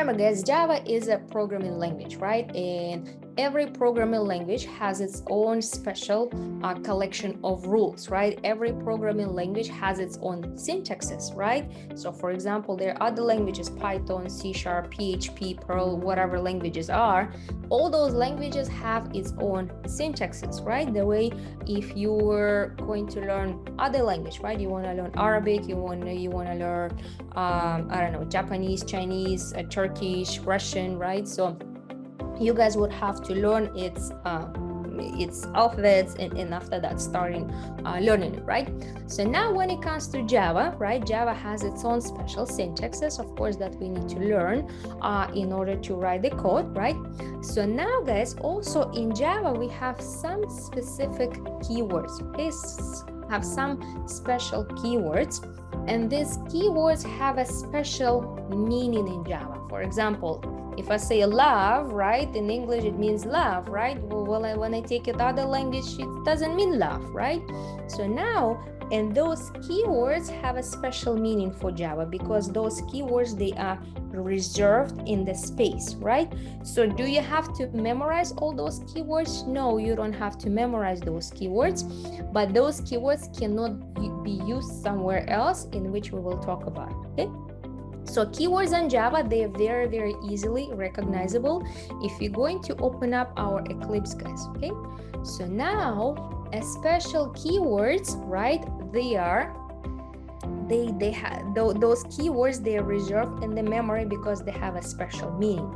remember, guys, Java is a programming language, right? And every programming language has its own special collection of rules, right? Every programming language has its own syntaxes, right? So for example, there are other languages, Python, C#, PHP, Perl, whatever languages are. All those languages have its own syntaxes, right? The way if you were going to learn other language, right? You want to learn Arabic, you want to learn, I don't know, Japanese, Chinese, Turkish, Russian, right? So you guys would have to learn its alphabets, and after that starting learning it, right? So now when it comes to Java, right, Java has its own special syntaxes, of course, that we need to learn in order to write the code, right? So now, guys, also in Java we have some specific keywords, okay? Have some special keywords, and these keywords have a special meaning in Java. For example, if I say love, right, in English it means love, right? Well, when I take it other language, it doesn't mean love, right? So now, and those keywords have a special meaning for Java because those keywords, they are reserved in the space, right? So do you have to memorize all those keywords? No, you don't have to memorize those keywords, but those keywords cannot be used somewhere else, in which we will talk about, okay? So keywords in Java, they are very, very easily recognizable if you're going to open up our Eclipse, guys, okay? So now, a special keywords, right, they have those keywords, they are reserved in the memory because they have a special meaning.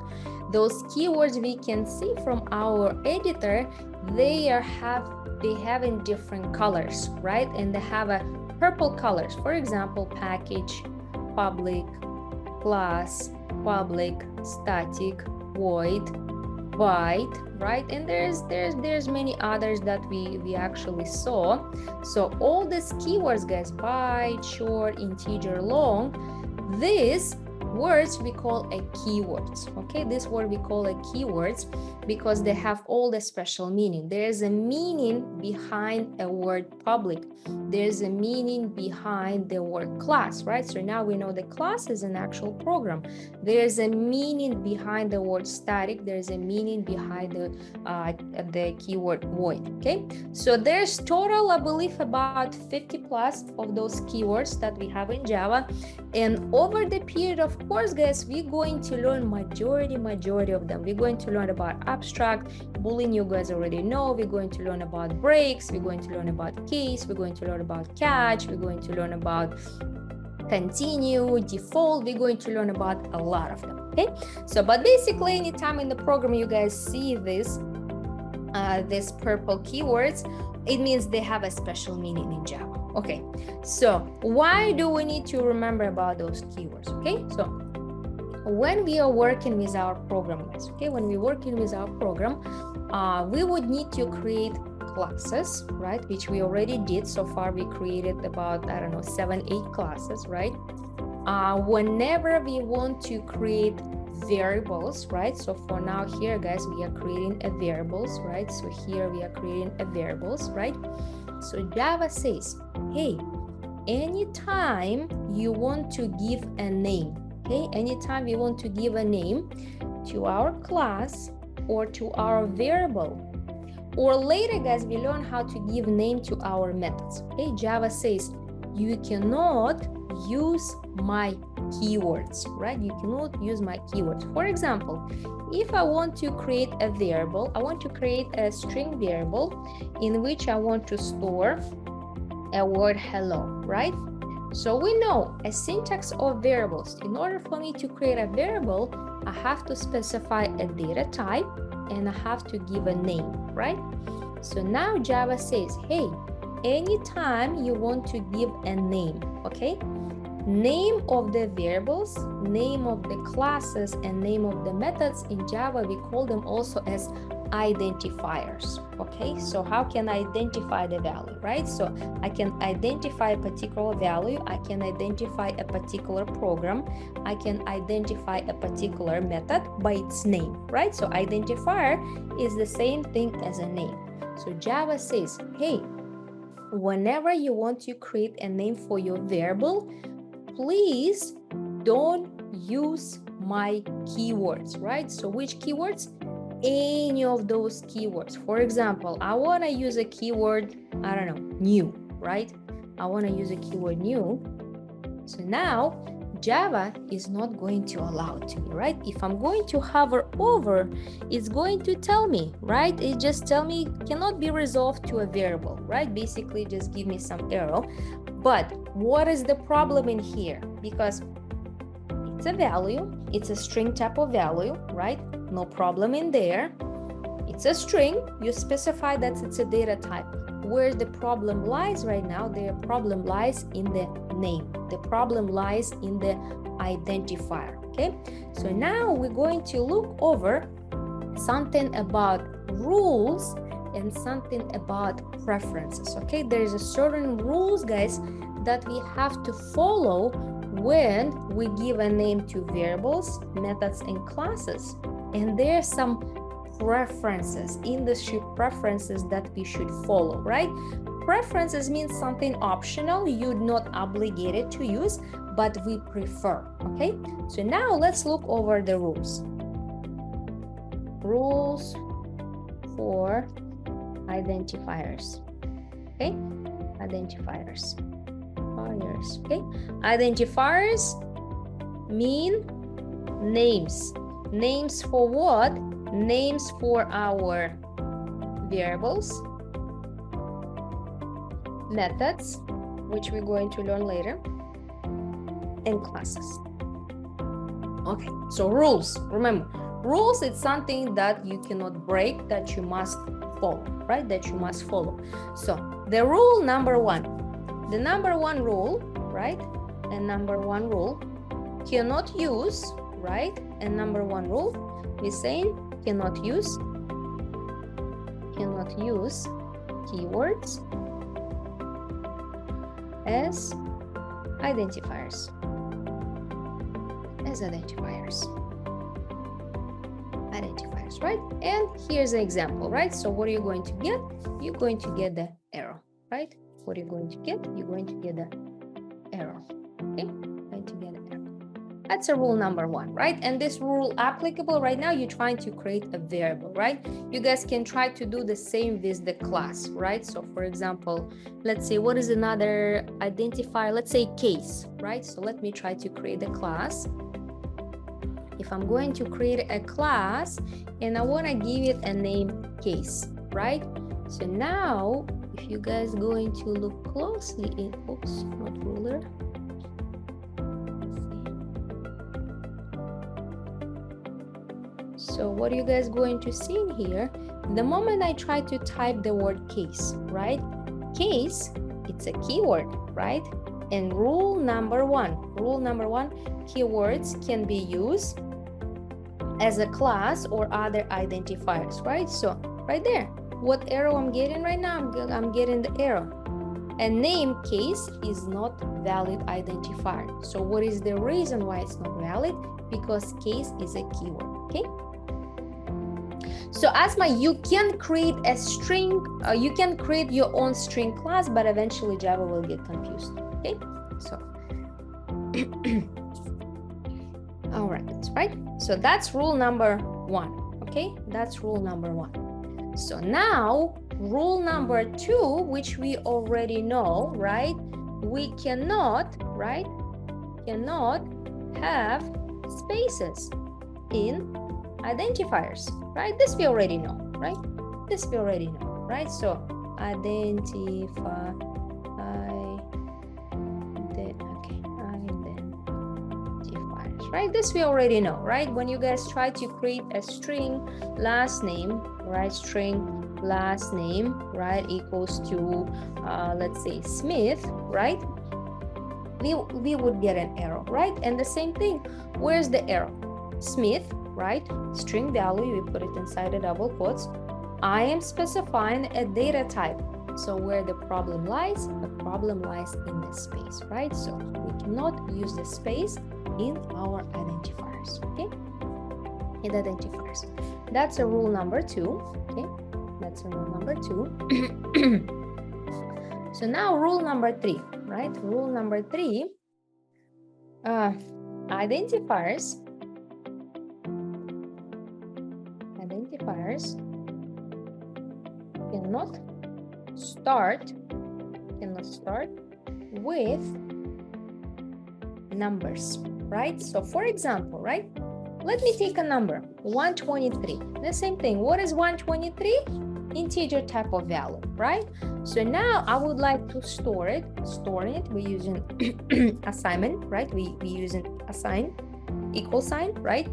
Those keywords we can see from our editor, they have in different colors, right? And they have a purple colors. For example, package, public, class, public, static, void, byte, right? And there's many others that we actually saw. So all these keywords, guys, byte, short, integer, long, these words we call a keywords, okay? This word we call a keywords because they have all the special meaning. There's a meaning behind a word public. There's a meaning behind the word class, right? So now we know the class is an actual program. There's a meaning behind the word static. There's a meaning behind the keyword void, okay? So there's total, I believe, about 50 plus of those keywords that we have in Java. And over the period, of course, guys, we're going to learn majority of them. We're going to learn about abstract, Boolean, you guys already know. We're going to learn about breaks. We're going to learn about case. We're going to learn about catch. We're going to learn about continue, default. We're going to learn about a lot of them, okay? So, but basically, anytime in the program you guys see this, these purple keywords, it means they have a special meaning in Java. Okay, so why do we need to remember about those keywords? Okay, so when we are working with our program, guys, okay, when we're working with our program, we would need to create classes, right, which we already did. So far we created about, I don't know, 7-8 classes, right? Whenever we want to create variables, right? So for now here, guys, we are creating a variables, right? So here we are creating a variables, right? So Java says, hey, anytime you want to give a name, okay, anytime you want to give a name to our class or to our variable, or later, guys, we learn how to give name to our methods, okay? Java says, you cannot use my keywords, right? You cannot use my keywords. For example, if I want to create a variable, I want to create a string variable in which I want to store a word hello, right? So we know a syntax of variables. In order for me to create a variable, I have to specify a data type and I have to give a name, right? So now Java says, hey, anytime you want to give a name, okay? Name of the variables, name of the classes, and name of the methods in Java, we call them also as identifiers, okay? So how can I identify the value, right? So I can identify a particular value, I can identify a particular program, I can identify a particular method by its name, right? So identifier is the same thing as a name. So Java says, hey, whenever you want to create a name for your variable, please don't use my keywords, right? So which keywords? Any of those keywords. For example, I want to use a keyword, I don't know, new, right? I want to use a keyword new. So now Java is not going to allow it to me, right? If I'm going to hover over, it's going to tell me, right? It just tell me cannot be resolved to a variable, right? Basically just give me some error. But what is the problem in here? Because it's a value, it's a string type of value, right? No problem in there. It's a string, you specify that it's a data type. Where the problem lies right now, the problem lies in the name. The problem lies in the identifier, okay? So now we're going to look over something about rules and something about preferences, okay? There is a certain rules, guys, that we have to follow when we give a name to variables, methods, and classes. And there's some preferences, industry preferences that we should follow, right? Preferences means something optional, you're not obligated to use, but we prefer, okay? So now let's look over the rules. Rules for identifiers, okay? Identifiers, okay? Identifiers mean names. Names for what? Names for our variables, methods, which we're going to learn later, and classes. Okay, so rules. Remember, rules is something that you cannot break, that you must follow, right? That you must follow. So the rule number one, the number one rule, right? And number one rule, cannot use, right? And number one rule, we're saying cannot use keywords as identifiers. Identifiers, right? And here's an example, right? So what are you going to get? You're going to get the error, right? What are you going to get? You're going to get the error, okay? Going to get an error. That's a rule number one, right? And this rule applicable right now, you're trying to create a variable, right? You guys can try to do the same with the class, right? So for example, let's say, what is another identifier? Let's say case, right? So let me try to create a class. If I'm going to create a class and I want to give it a name case, right? So now, if you guys going to look closely in, oops, not ruler. So what are you guys going to see in here? The moment I try to type the word case, right? Case, it's a keyword, right? And rule number one, keywords can be used as a class or other identifiers, right? So right there, what error I'm getting right now? I'm getting the error. A name case is not valid identifier. So what is the reason why it's not valid? Because case is a keyword, okay? So Asma, you can create a string, you can create your own string class, but eventually Java will get confused, okay? So, all right, that's right. So that's rule number one, okay? That's rule number one. So now, rule number two, which we already know, right? We cannot, right? Cannot have spaces in identifiers, right? This we already know, right? This we already know, right? So identifiers, right? This we already know, right? When you guys try to create a string last name, right? String last name, right? Equals to, let's say Smith, right? We would get an error, right? And the same thing, where's the error? Smith, right? String value, we put it inside the double quotes. I am specifying a data type. So where the problem lies? The problem lies in the space, right? So we cannot use the space in our identifiers, okay? In identifiers. That's a rule number two, okay? That's a rule number two. So now rule number three, right? Rule number three, identifiers identifiers cannot start with numbers, right? So for example, right, let me take a number 123. The same thing. What is 123? Integer type of value, right? So now I would like to store it. We're using assignment, right? We using assign equal sign, right?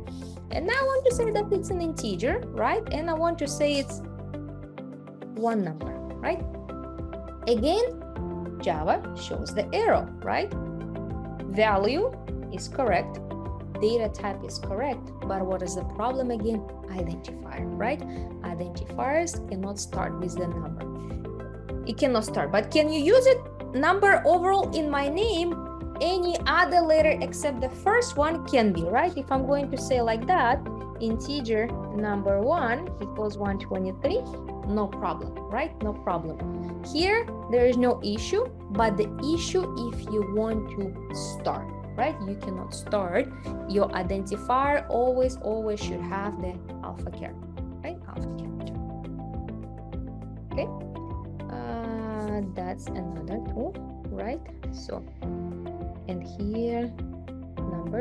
And now I want to say that it's an integer, right? And I want to say it's one number, right? Again, Java shows the arrow, right? Value is correct, data type is correct, but what is the problem again? Identifier, right? Identifiers cannot start with the number. It cannot start, but can you use it number overall in my name? Any other letter except the first one can be, right? If I'm going to say like that, integer number 1 equals 123, no problem, right? No problem. Here, there is no issue, but the issue if you want to start, right? You cannot start. Your identifier always should have the alpha character, right? Alpha character. Okay. That's another tool, right? So, and here, number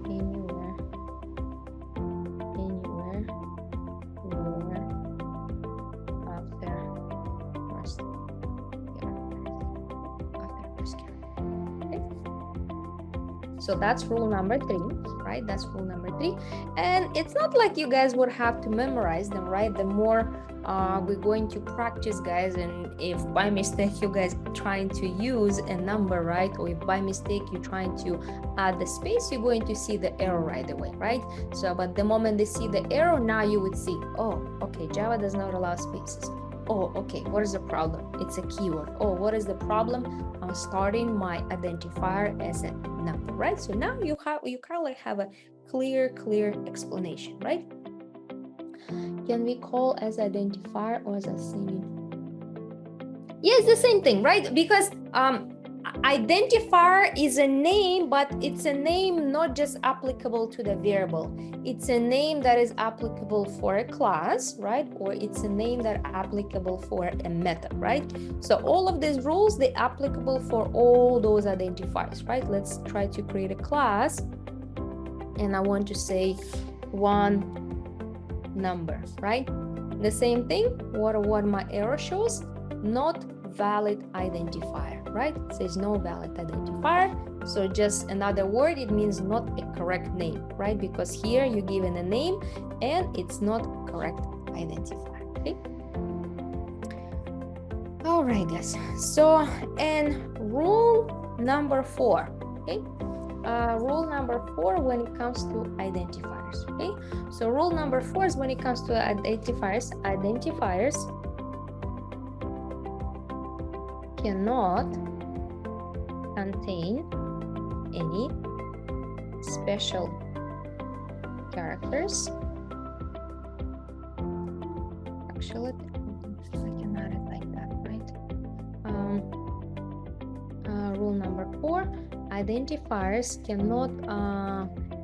anywhere after first character. Okay. So that's rule number 3, right? That's rule number 3. And it's not like you guys would have to memorize them, right? The more we're going to practice, guys, and if by mistake you guys trying to use a number, right, or if by mistake you're trying to add the space, you're going to see the error right away, right? So but the moment they see the error, now you would see, oh, okay, Java does not allow spaces. Oh, okay, what is the problem? It's a keyword. Oh, what is the problem? I'm starting my identifier as a number, right? So now you kind of have a clear explanation, right? Can we call as identifier or as a semi? Yes, the same thing, right? Because identifier is a name, but it's a name not just applicable to the variable. It's a name that is applicable for a class, right? Or it's a name that is applicable for a method, right? So all of these rules, they're applicable for all those identifiers, right? Let's try to create a class. And I want to say one number, right? The same thing, what my error shows, not valid identifier, right? It says no valid identifier. So just another word, it means not a correct name, right? Because here you're given a name and it's not correct identifier, okay? All right, guys. So, and rule number 4, okay? Rule number 4 when it comes to identifiers, okay? So rule number 4 is when it comes to identifiers cannot contain any special characters. Actually, I can add it like that, right? Rule number 4, identifiers cannot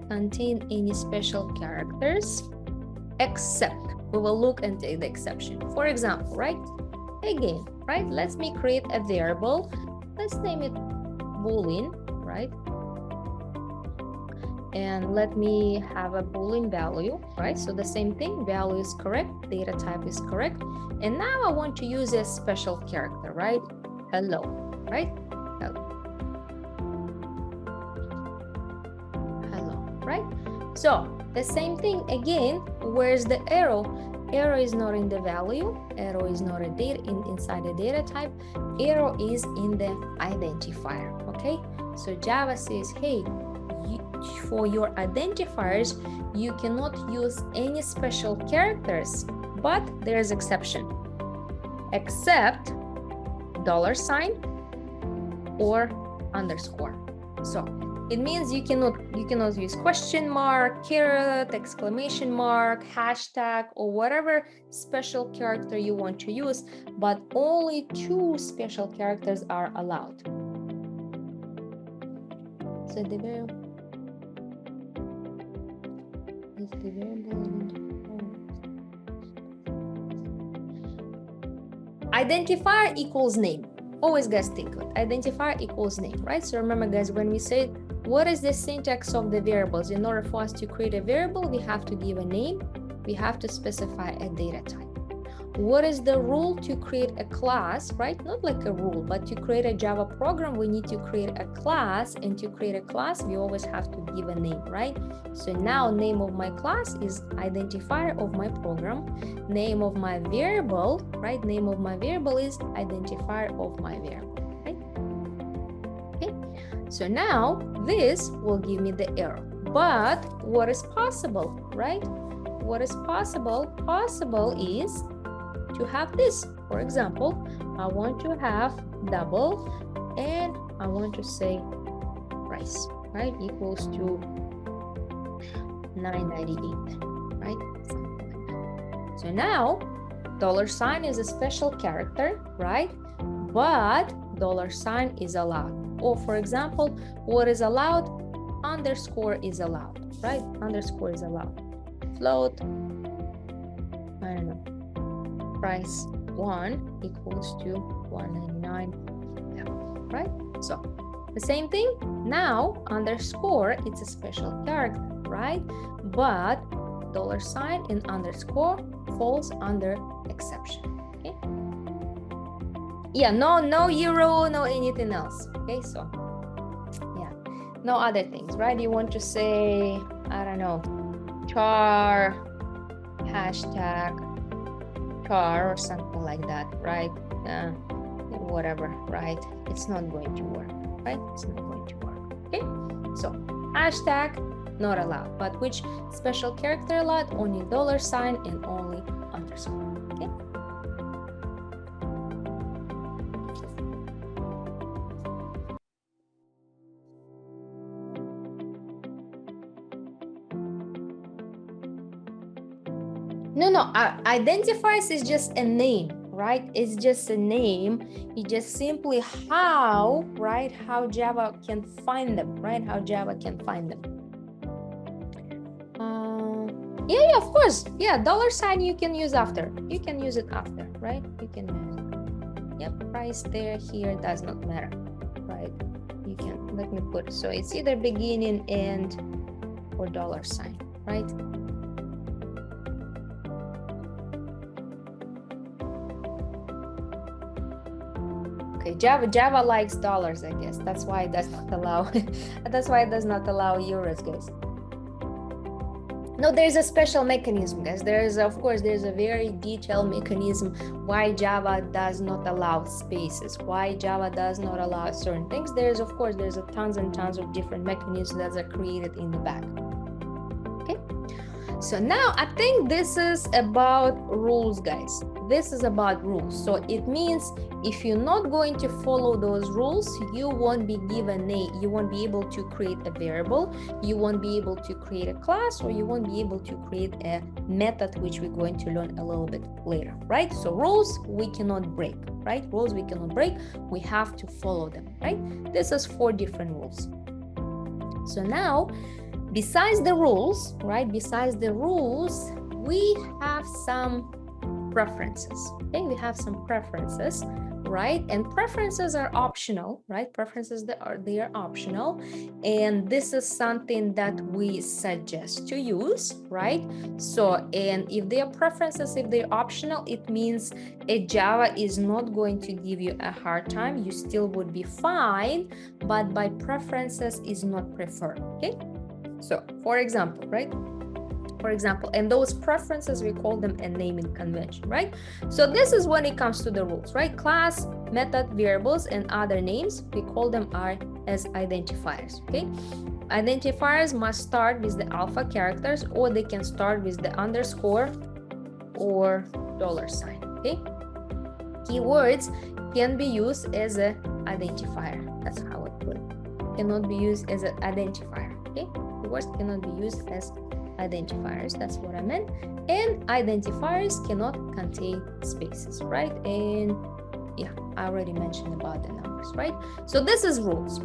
contain any special characters, except we will look into the exception. For example, right? Again, right? Let me create a variable. Let's name it Boolean, right? And let me have a Boolean value, right? So the same thing, value is correct, data type is correct. And now I want to use a special character, right? Hello, right? Hello. Right? So the same thing again, where's the arrow? Arrow is not in the value, arrow is not a data inside the data type, arrow is in the identifier, okay? So Java says, hey, for your identifiers, you cannot use any special characters, but there's exception, except $sign or underscore. So it means you cannot use question mark, caret, exclamation mark, hashtag, or whatever special character you want to use, but only 2 special characters are allowed. So the the variable identifier equals name. Always guys think it. Identifier equals name, right? So remember guys, when we say what is the syntax of the variables, in order for us to create a variable, we have to give a name, we have to specify a data type. What is the rule to create a class, right? Not like a rule, but to create a Java program, we need to create a class, and to create a class, we always have to give a name, right? So now name of my class is identifier of my program. Name of my variable, right? Name of my variable is identifier of my variable, right? Okay, so now this will give me the error. But what is possible, right? What is possible? Possible is to have this. For example, I want to have double and I want to say price, right, equals to $9.98, right? Something like that. So now $sign is a special character, right? But $sign is allowed. Or for example, what is allowed? Underscore is allowed, right? Underscore is allowed. Float, I don't know, price 1 equals to $1.99, right? So the same thing. Now underscore, it's a special character, right? But $sign and underscore falls under exception. Okay, yeah, no euro, no anything else. Okay, so yeah, no other things, right? You want to say, I don't know, char, hashtag char or something like that, right? Whatever, right? It's not going to work, right? It's not going to work. Okay, so hashtag not allowed, but which special character allowed? Only $sign and only underscore. Okay, no, identifiers is just a name, right? It's just a name. It's just simply how, right? How Java can find them, right? How Java can find them. Yeah, of course. Yeah, $sign you can use after. You can use it after, right? You can use it. Yep, price there, here, does not matter, right? You can, let me put, so it's either beginning, end, or $sign, right? Okay, Java likes dollars, I guess. That's why it does not allow, that's why it does not allow euros, guys. No, there's a special mechanism, guys. There's a very detailed mechanism why Java does not allow spaces, why Java does not allow certain things. There's a tons and tons of different mechanisms that are created in the back. Okay, so now I think this is about rules, guys. This is about rules. So it means if you're not going to follow those rules, you won't be given you won't be able to create a variable, you won't be able to create a class, or you won't be able to create a method, which we're going to learn a little bit later, right? So rules we cannot break, right? Rules we cannot break, we have to follow them, right? This is 4 different rules. So now, besides the rules, right? Besides the rules, we have some preferences. Okay, we have some preferences, right? And preferences are optional, right? Preferences they are optional, and this is something that we suggest to use, right? So, and if they are preferences, if they're optional, it means a Java is not going to give you a hard time. You still would be fine, but by preferences is not preferred. Okay, so for example, right? For example, and those preferences, we call them a naming convention, right? So this is when it comes to the rules, right? Class, method, variables, and other names, we call them as identifiers, okay? Identifiers must start with the alpha characters, or they can start with the underscore or $sign, okay? Keywords can be used as an identifier. That's how I put it. Cannot be used as an identifier, okay? Keywords cannot be used as identifiers, that's what I meant. And identifiers cannot contain spaces, right? And yeah, I already mentioned about the numbers, right? So this is rules.